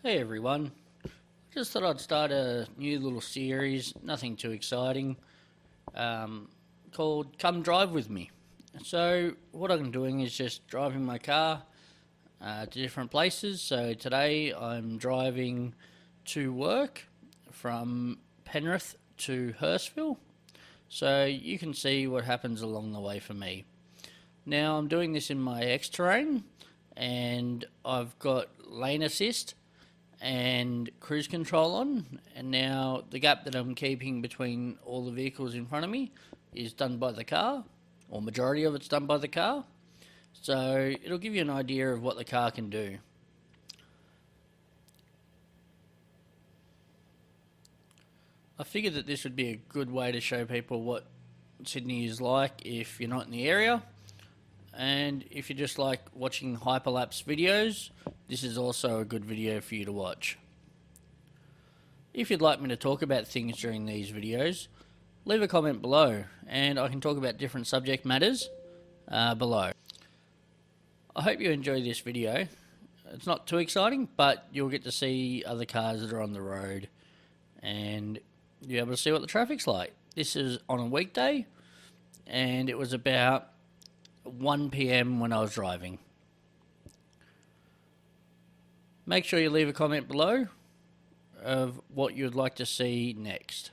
Hey everyone, just thought I'd start a new little series, nothing too exciting, called Come Drive With Me. So what I'm doing is just driving my car to different places. So today I'm driving to work from Penrith to Hurstville. So you can see what happens along the way for me. Now I'm doing this in my X-Terrain and I've got lane assist and cruise control on, and now the gap that I'm keeping between all the vehicles in front of me is done by the car, or majority of it's done by the car, so it'll give you an idea of what the car can do. I figured that this would be a good way to show people what Sydney is like if you're not in the area, and if you just like watching hyperlapse videos, this is also a good video for you to watch. If you'd like me to talk about things during these videos, leave a comment below and I can talk about different subject matters below. I hope you enjoy this video. It's not too exciting, but you'll get to see other cars that are on the road and you'll be able to see what the traffic's like. This is on a weekday and it was about 1 PM when I was driving. Make sure you leave a comment below of what you'd like to see next.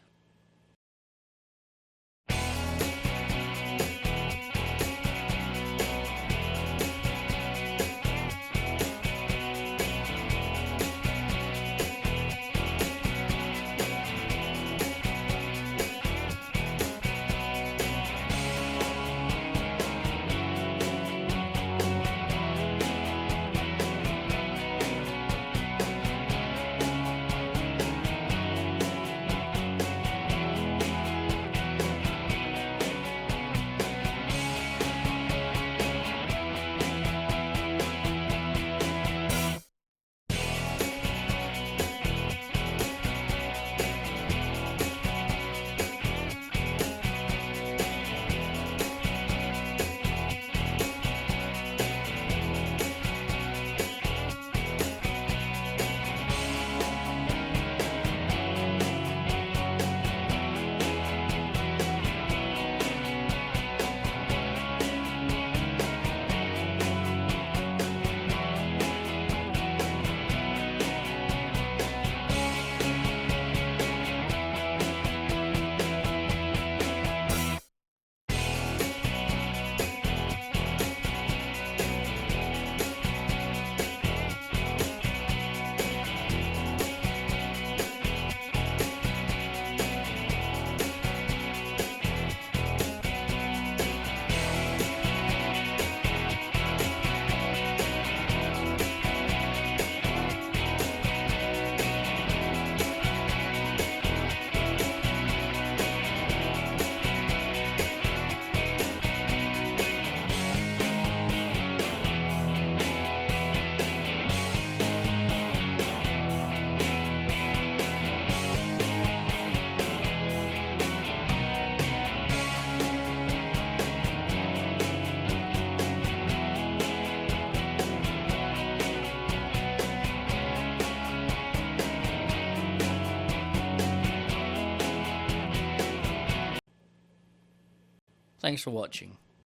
Thanks for watching.